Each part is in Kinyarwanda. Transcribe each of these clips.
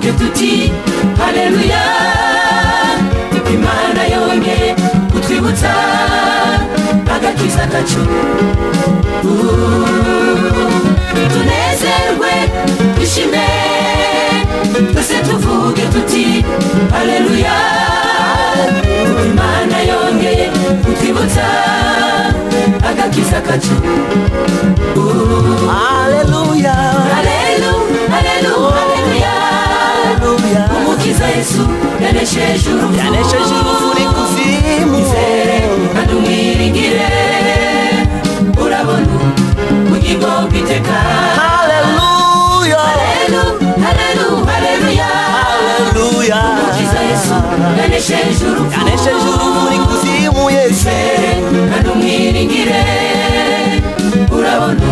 tuvuge tuti haleluya, Imana yongeye kutwibutsa agakiza kacu. Tunezerwe twishime twese tuvuge tuti haleluya, Imana yongeye kutwibutsa agakiza kacu. Haleluya, haleluya, haleluya, umukiza Yesu yanesheje urupfu n'ikuzimu. Izere kandi umwiringire, urabona ubugingo bw'iteka. haleluya, haleluya, haleluya, umukiza Yesu yanesheje urupfu n'ikuzimu. Izere kandi umwiringire, urabona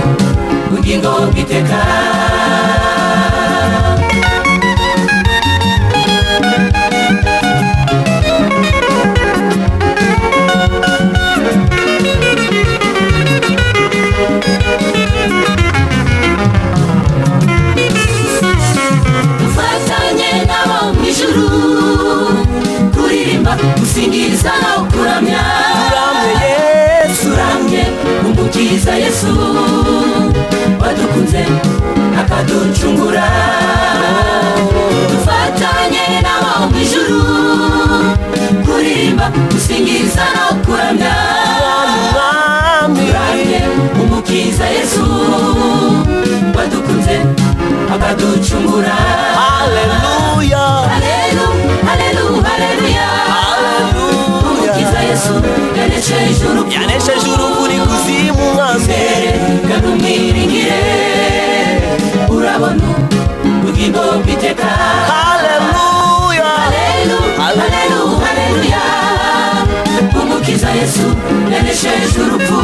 ubugingo bw'iteka. Gusingiza no kuramya Yesu, turamye umukiza Yesu wadukunze akaducungura. Dufatanye n'abo mu ijuru kuririmba, gusingiza no kuramya turamye umukiza Yesu wadukunze akaducungura. haleluya, haleluya, umukiza Yesu yanesheje urupfu n'ikuzimu. Izere kandi umwiringire, urabona ubugingo bw'iteka. haleluya, haleluya, umukiza Yesu yanesheje urupfu.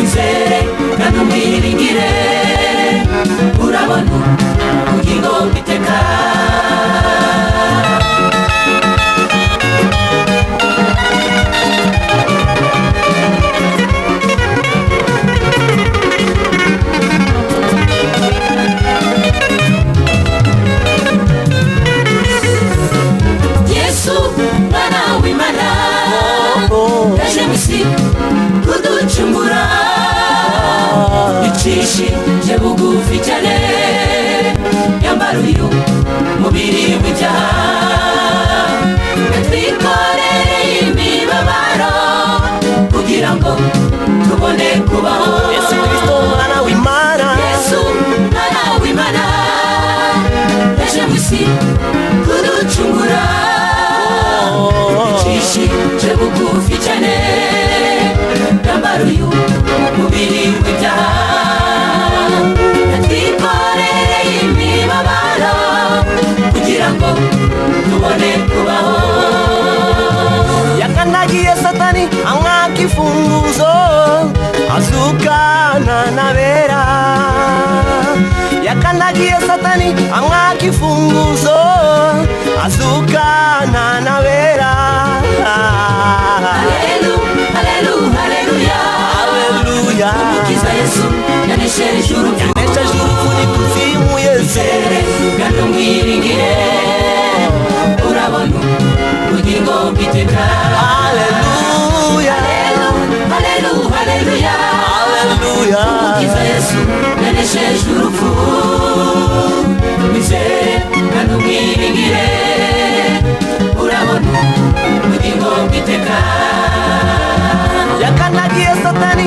Izere kandi umwiringire, urabona ubugingo bw'iteka. Kuducungura icishije bugufi cyane, yambara uyu mubiri w'ibyaha, yatwikoreye imibabaro kugira ngo tubone kubaho. Yesu Kristo mwana w'Imana, Yesu mwana w'Imana yaje mu isi kuducungura icishije bugufi cyane, yambara uyu mubiri w'ibyaha, yatwikoreye imibabaro kugira ngo tubone kubaho. yakandagiye Satani amwaka imfunguzo, azukana n'abera. yakandagiye Satani amwaka imfunguzo, azukana n'abera. haleluya, umukiza Yesu yanesheje urupfu n'ikuzimu. Izere kandi umwiringire, urabona ubugingo bw'iteka. haleluya, haleluya, umukiza Yesu yanesheje urupfu. Izere kandi umwiringire, urabona ubugingo bw'iteka. yakandagiye Satani